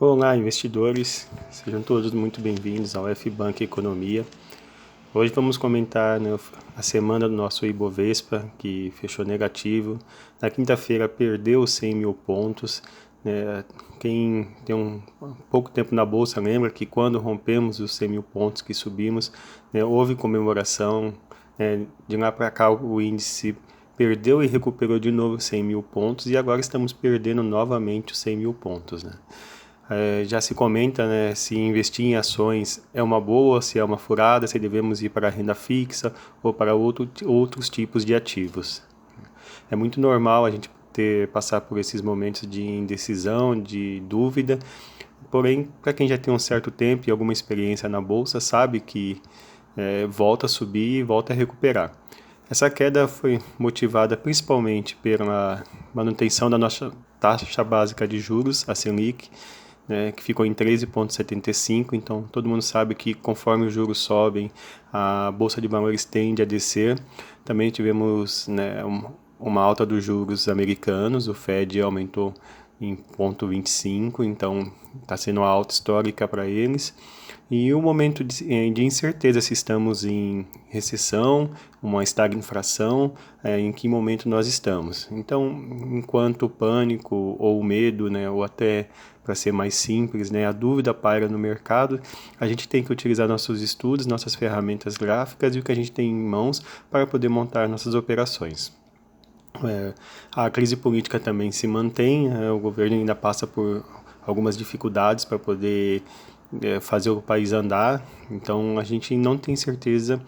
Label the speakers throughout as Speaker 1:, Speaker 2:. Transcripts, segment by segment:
Speaker 1: Olá, investidores, sejam todos muito bem-vindos ao F-Bank Economia. Hoje vamos comentar a semana do nosso Ibovespa, que fechou negativo. Na quinta-feira perdeu os 100 mil pontos. Quem tem um pouco tempo na bolsa lembra que quando rompemos os 100 mil pontos que subimos, houve comemoração. De lá para cá o índice perdeu e recuperou de novo 100 mil pontos e agora estamos perdendo novamente os 100 mil pontos. Já se comenta se investir em ações é uma boa, se é uma furada, se devemos ir para a renda fixa ou para outros tipos de ativos. É muito normal a gente passar por esses momentos de indecisão, de dúvida, porém, para quem já tem um certo tempo e alguma experiência na bolsa, sabe que volta a subir e volta a recuperar. Essa queda foi motivada principalmente pela manutenção da nossa taxa básica de juros, a Selic, que ficou em 13,75, então todo mundo sabe que conforme os juros sobem, a Bolsa de Valores tende a descer. Também tivemos uma alta dos juros americanos, o Fed aumentou em 0,25, então está sendo uma alta histórica para eles. E o momento de incerteza se estamos em recessão, uma estagflação, em que momento nós estamos. Então, enquanto o pânico ou o medo, ou até para ser mais simples, a dúvida paira no mercado, a gente tem que utilizar nossos estudos, nossas ferramentas gráficas e o que a gente tem em mãos para poder montar nossas operações. A crise política também se mantém, o governo ainda passa por algumas dificuldades para poder fazer o país andar, então a gente não tem certeza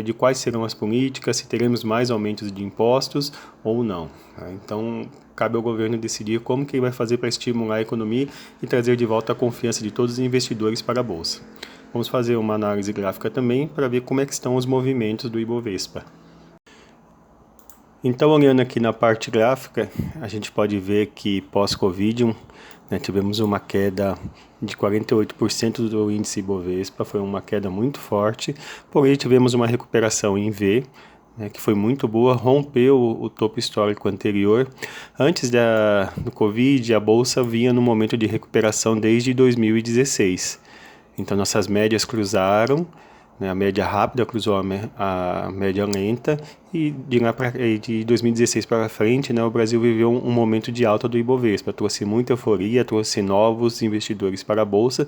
Speaker 1: de quais serão as políticas, se teremos mais aumentos de impostos ou não. Então cabe ao governo decidir como que ele vai fazer para estimular a economia e trazer de volta a confiança de todos os investidores para a Bolsa. Vamos fazer uma análise gráfica também para ver como é que estão os movimentos do Ibovespa. Então, olhando aqui na parte gráfica, a gente pode ver que pós-Covid, tivemos uma queda de 48% do índice Ibovespa, foi uma queda muito forte, porém tivemos uma recuperação em V, que foi muito boa, rompeu o topo histórico anterior. Antes do Covid, a Bolsa vinha no momento de recuperação desde 2016, então nossas médias cruzaram, a média rápida cruzou a média lenta e de 2016 para frente, o Brasil viveu um momento de alta do Ibovespa, trouxe muita euforia, trouxe novos investidores para a Bolsa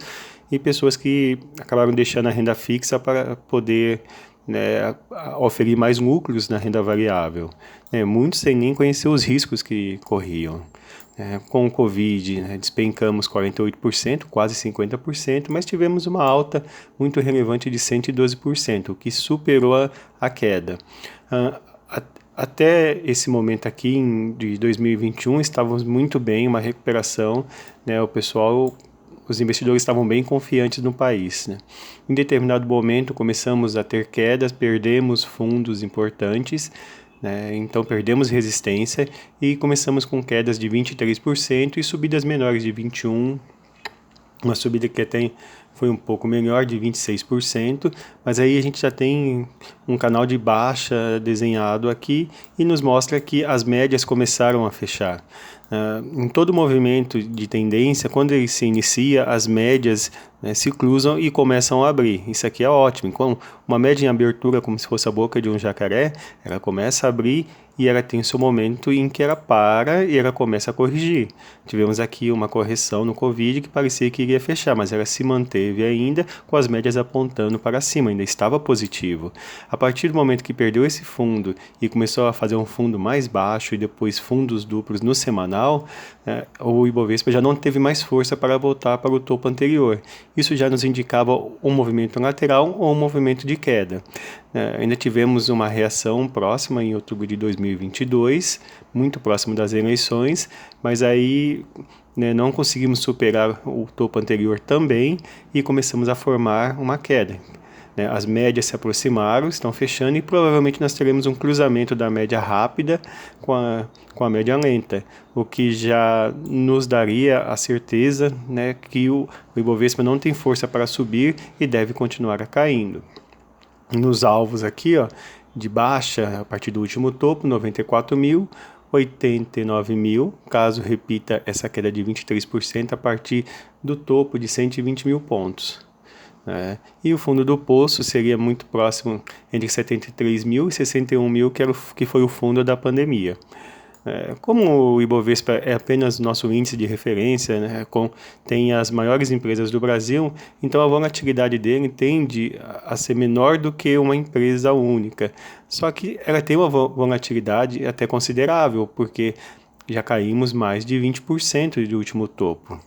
Speaker 1: e pessoas que acabaram deixando a renda fixa para poder oferir mais lucros na renda variável. Muitos sem nem conhecer os riscos que corriam. Com o Covid, despencamos 48%, quase 50%, mas tivemos uma alta muito relevante de 112%, o que superou a queda. Até esse momento aqui, de 2021, estávamos muito bem, uma recuperação, os investidores estavam bem confiantes no país. Em determinado momento, começamos a ter quedas, perdemos fundos importantes, então perdemos resistência e começamos com quedas de 23% e subidas menores de 21%, uma subida que até foi um pouco melhor, de 26%, mas aí a gente já tem um canal de baixa desenhado aqui e nos mostra que as médias começaram a fechar. Em todo movimento de tendência, quando ele se inicia, as médias se cruzam e começam a abrir. Isso aqui é ótimo. Então, uma média em abertura, como se fosse a boca de um jacaré, ela começa a abrir e ela tem seu momento em que ela para e ela começa a corrigir. Tivemos aqui uma correção no Covid que parecia que iria fechar, mas ela se manteve ainda com as médias apontando para cima, ainda estava positivo. A partir do momento que perdeu esse fundo e começou a fazer um fundo mais baixo e depois fundos duplos no semanal, o Ibovespa já não teve mais força para voltar para o topo anterior. Isso já nos indicava um movimento lateral ou um movimento de queda. Ainda tivemos uma reação próxima em outubro de 2022, muito próximo das eleições, mas aí não conseguimos superar o topo anterior também e começamos a formar uma queda. As médias se aproximaram, estão fechando e provavelmente nós teremos um cruzamento da média rápida com a média lenta, o que já nos daria a certeza que o Ibovespa não tem força para subir e deve continuar caindo. Nos alvos aqui, de baixa, a partir do último topo, 94 mil, 89 mil, caso repita essa queda de 23% a partir do topo de 120 mil pontos. E o fundo do poço seria muito próximo entre 73 mil e 61 mil, que foi o fundo da pandemia. Como o Ibovespa é apenas nosso índice de referência, né, tem as maiores empresas do Brasil, então a volatilidade dele tende a ser menor do que uma empresa única. Só que ela tem uma volatilidade até considerável, porque já caímos mais de 20% do último topo.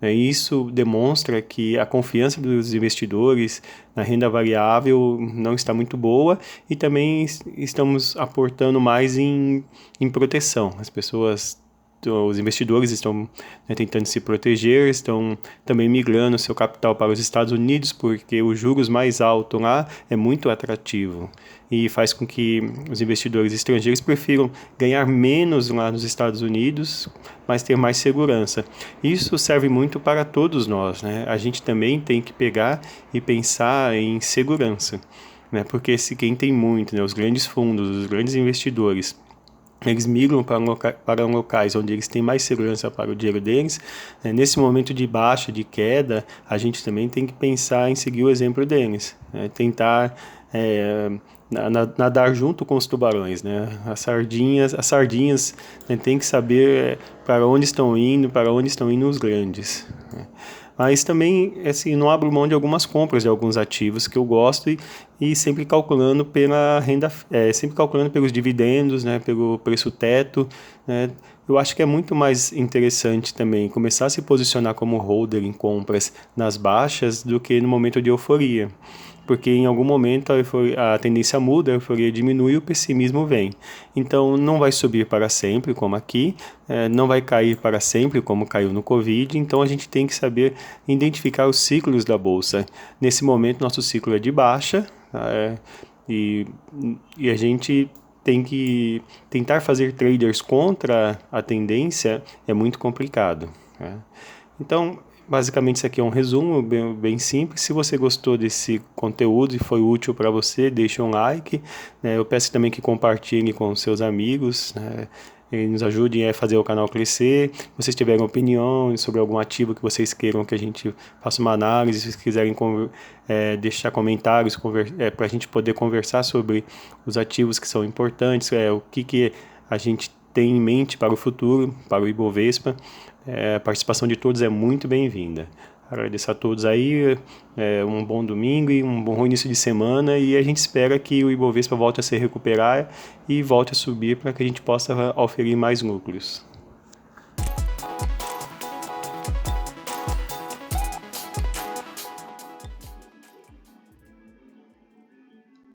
Speaker 1: Isso demonstra que a confiança dos investidores na renda variável não está muito boa e também estamos aportando mais em proteção. Os investidores estão tentando se proteger, estão também migrando seu capital para os Estados Unidos, porque os juros mais altos lá é muito atrativo e faz com que os investidores estrangeiros prefiram ganhar menos lá nos Estados Unidos, mas ter mais segurança. Isso serve muito para todos nós, né? A gente também tem que pegar e pensar em segurança, né? Porque quem tem muito, né? Os grandes fundos, os grandes investidores, eles migram para locais onde eles têm mais segurança para o dinheiro deles. Nesse momento de baixa, de queda, a gente também tem que pensar em seguir o exemplo deles, tentar nadar junto com os tubarões, né? As sardinhas, né, tem que saber para onde estão indo os grandes, né? Mas também, assim, não abro mão de algumas compras de alguns ativos que eu gosto e sempre calculando pela renda, sempre calculando pelos dividendos, né, pelo preço teto, né. Eu acho que é muito mais interessante também começar a se posicionar como holder em compras nas baixas do que no momento de euforia. Porque em algum momento a tendência muda, a euforia diminui e o pessimismo vem. Então não vai subir para sempre, como aqui, não vai cair para sempre, como caiu no Covid. Então a gente tem que saber identificar os ciclos da Bolsa. Nesse momento, nosso ciclo é de baixa, e a gente tem que tentar fazer traders contra a tendência é muito complicado, né? Então, basicamente isso aqui é um resumo bem simples. Se você gostou desse conteúdo e foi útil para você, deixe um like, né? Eu peço também que compartilhe com seus amigos, né? E nos ajudem a fazer o canal crescer. Se vocês tiverem opinião sobre algum ativo que vocês queiram que a gente faça uma análise, se vocês quiserem deixar comentários para a gente poder conversar sobre os ativos que são importantes, o que a gente tem em mente para o futuro, para o Ibovespa. A participação de todos é muito bem-vinda. Agradeço a todos aí, um bom domingo e um bom início de semana, e a gente espera que o Ibovespa volte a se recuperar e volte a subir para que a gente possa oferir mais lucros.